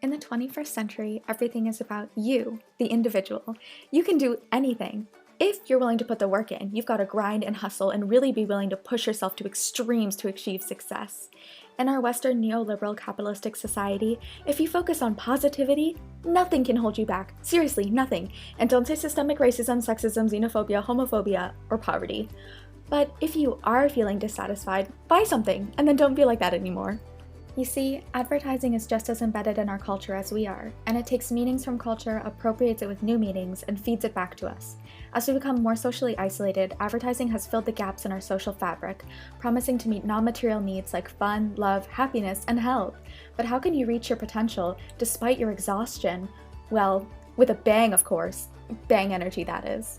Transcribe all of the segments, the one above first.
In the 21st century, everything is about you, the individual. You can do anything. If you're willing to put the work in, you've got to grind and hustle and really be willing to push yourself to extremes to achieve success. In our Western neoliberal capitalistic society, if you focus on positivity, nothing can hold you back. Seriously, nothing. And don't say systemic racism, sexism, xenophobia, homophobia, or poverty. But if you are feeling dissatisfied, buy something, and then don't feel like that anymore. You see, advertising is just as embedded in our culture as we are, and it takes meanings from culture, appropriates it with new meanings, and feeds it back to us. As we become more socially isolated, advertising has filled the gaps in our social fabric, promising to meet non-material needs like fun, love, happiness, and health. But how can you reach your potential despite your exhaustion? Well, with a bang, of course. Bang energy, that is.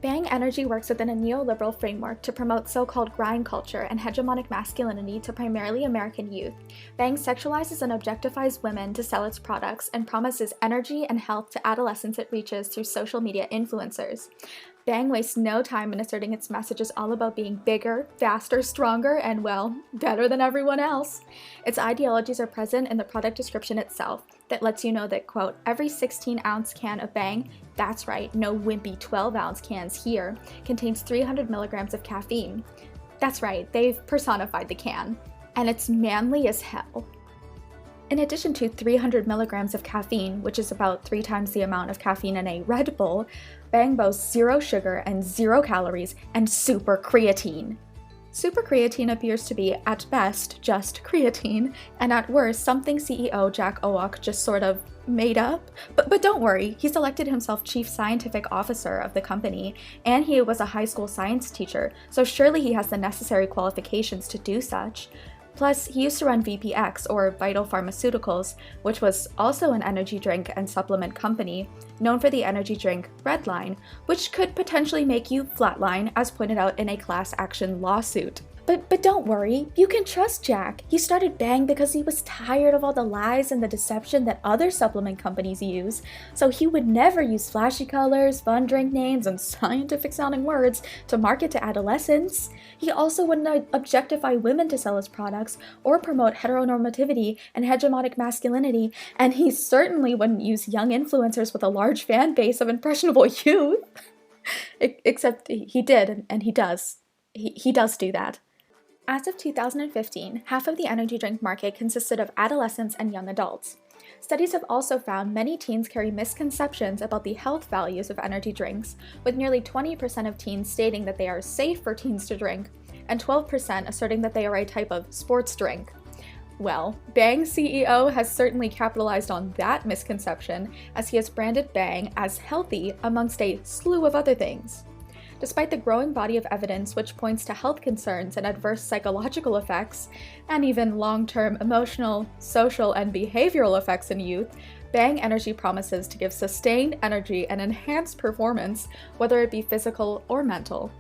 Bang energy works within a neoliberal framework to promote so-called grind culture and hegemonic masculinity to primarily American youth. Bang sexualizes and objectifies women to sell its products and promises energy and health to adolescents it reaches through social media influencers. Bang wastes no time in asserting its message is all about being bigger, faster, stronger, and, well, better than everyone else. Its ideologies are present in the product description itself that lets you know that, quote, every 16-ounce can of Bang, that's right, no wimpy 12-ounce cans here, contains 300 milligrams of caffeine. That's right, they've personified the can. And it's manly as hell. In addition to 300 milligrams of caffeine, which is about 3 times the amount of caffeine in a Red Bull, Bang boasts 0 sugar and 0 calories and super creatine. Super creatine appears to be, at best, just creatine, and at worst, something CEO Jack Owoc just sort of made up. But don't worry, he's elected himself chief scientific officer of the company, and he was a high school science teacher, so surely he has the necessary qualifications to do such. Plus, he used to run VPX, or Vital Pharmaceuticals, which was also an energy drink and supplement company, known for the energy drink Redline, which could potentially make you flatline, as pointed out in a class action lawsuit. But don't worry, you can trust Jack. He started Bang because he was tired of all the lies and the deception that other supplement companies use, so he would never use flashy colors, fun drink names, and scientific-sounding words to market to adolescents. He also wouldn't objectify women to sell his products or promote heteronormativity and hegemonic masculinity, and he certainly wouldn't use young influencers with a large fan base of impressionable youth. Except he did, and he does. He does do that. As of 2015, half of the energy drink market consisted of adolescents and young adults. Studies have also found many teens carry misconceptions about the health values of energy drinks, with nearly 20% of teens stating that they are safe for teens to drink, and 12% asserting that they are a type of sports drink. Well, Bang's CEO has certainly capitalized on that misconception, as he has branded Bang as healthy amongst a slew of other things. Despite the growing body of evidence which points to health concerns and adverse psychological effects, and even long-term emotional, social, and behavioral effects in youth, Bang Energy promises to give sustained energy and enhanced performance, whether it be physical or mental.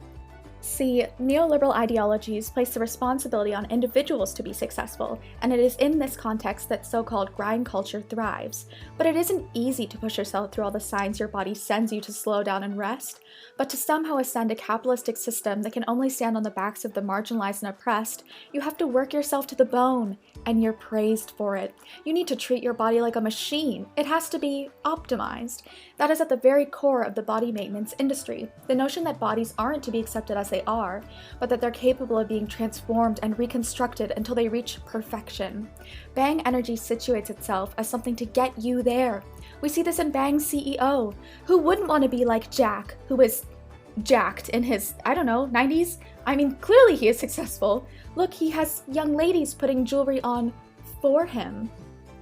See, neoliberal ideologies place the responsibility on individuals to be successful, and it is in this context that so-called grind culture thrives. But it isn't easy to push yourself through all the signs your body sends you to slow down and rest, but to somehow ascend a capitalistic system that can only stand on the backs of the marginalized and oppressed, you have to work yourself to the bone, and you're praised for it. You need to treat your body like a machine. It has to be optimized. That is at the very core of the body maintenance industry, the notion that bodies aren't to be accepted as they are, but that they're capable of being transformed and reconstructed until they reach perfection. Bang Energy situates itself as something to get you there. We see this in Bang's CEO. Who wouldn't want to be like Jack, who is jacked in his, 90s? I mean, clearly he is successful. Look, he has young ladies putting jewelry on for him.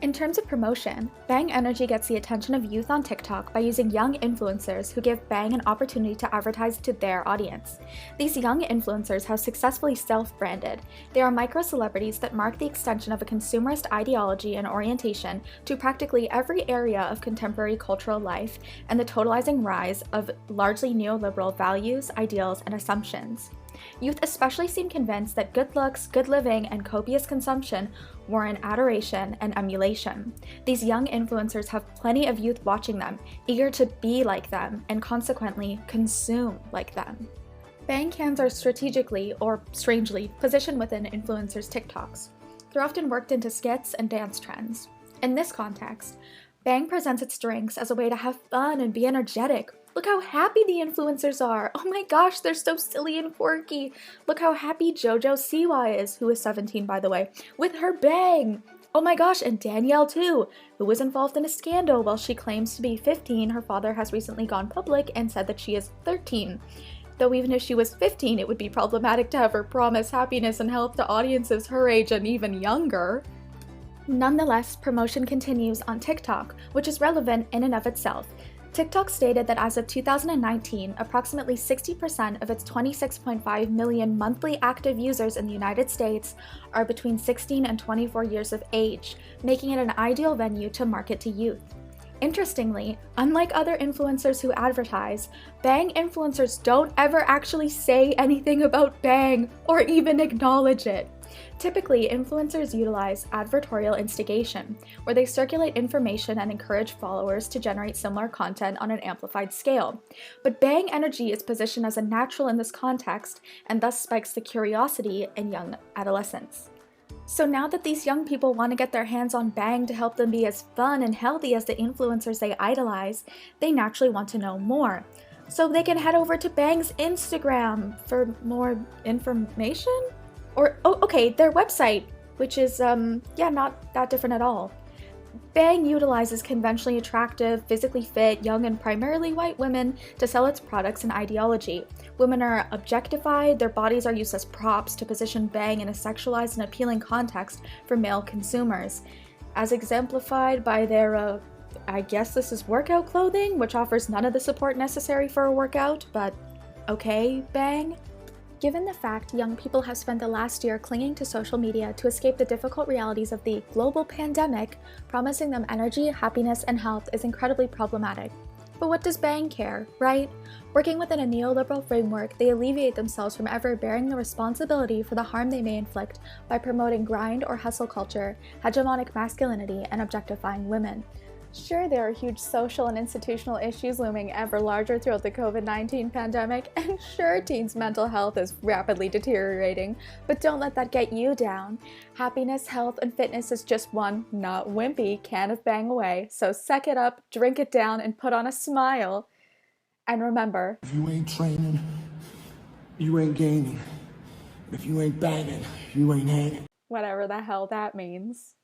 In terms of promotion, Bang Energy gets the attention of youth on TikTok by using young influencers who give Bang an opportunity to advertise to their audience. These young influencers have successfully self-branded. They are micro-celebrities that mark the extension of a consumerist ideology and orientation to practically every area of contemporary cultural life and the totalizing rise of largely neoliberal values, ideals, and assumptions. Youth especially seem convinced that good looks, good living, and copious consumption warrant adoration and emulation. These young influencers have plenty of youth watching them, eager to be like them, and consequently consume like them. Bang cans are strategically, or strangely, positioned within influencers' TikToks. They're often worked into skits and dance trends. In this context, Bang presents its drinks as a way to have fun and be energetic. Look how happy the influencers are. Oh my gosh, they're so silly and quirky. Look how happy JoJo Siwa is, who is 17 by the way, with her Bang. Oh my gosh, and Danielle too, who was involved in a scandal. While she claims to be 15, her father has recently gone public and said that she is 13. Though even if she was 15, it would be problematic to have her promise happiness and health to audiences her age and even younger. Nonetheless, promotion continues on TikTok, which is relevant in and of itself. TikTok stated that as of 2019, approximately 60% of its 26.5 million monthly active users in the United States are between 16 and 24 years of age, making it an ideal venue to market to youth. Interestingly, unlike other influencers who advertise, Bang influencers don't ever actually say anything about Bang or even acknowledge it. Typically, influencers utilize advertorial instigation, where they circulate information and encourage followers to generate similar content on an amplified scale. But Bang energy is positioned as a natural in this context and thus spikes the curiosity in young adolescents. So now that these young people want to get their hands on Bang to help them be as fun and healthy as the influencers they idolize, they naturally want to know more. So they can head over to Bang's Instagram for more information? Okay, their website, which is, not that different at all. Bang utilizes conventionally attractive, physically fit, young and primarily white women to sell its products and ideology. Women are objectified, their bodies are used as props to position Bang in a sexualized and appealing context for male consumers. As exemplified by their, I guess this is workout clothing, which offers none of the support necessary for a workout, but okay, Bang? Given the fact young people have spent the last year clinging to social media to escape the difficult realities of the global pandemic, promising them energy, happiness, and health is incredibly problematic. But what does Bang care, right? Working within a neoliberal framework, they alleviate themselves from ever bearing the responsibility for the harm they may inflict by promoting grind or hustle culture, hegemonic masculinity, and objectifying women. Sure, there are huge social and institutional issues looming ever larger throughout the COVID-19 pandemic, and sure, teens' mental health is rapidly deteriorating, but don't let that get you down. Happiness, health, and fitness is just one, not wimpy, can of Bang away, so suck it up, drink it down, and put on a smile. And remember, if you ain't training, you ain't gaining. If you ain't banging, you ain't hanging. Whatever the hell that means.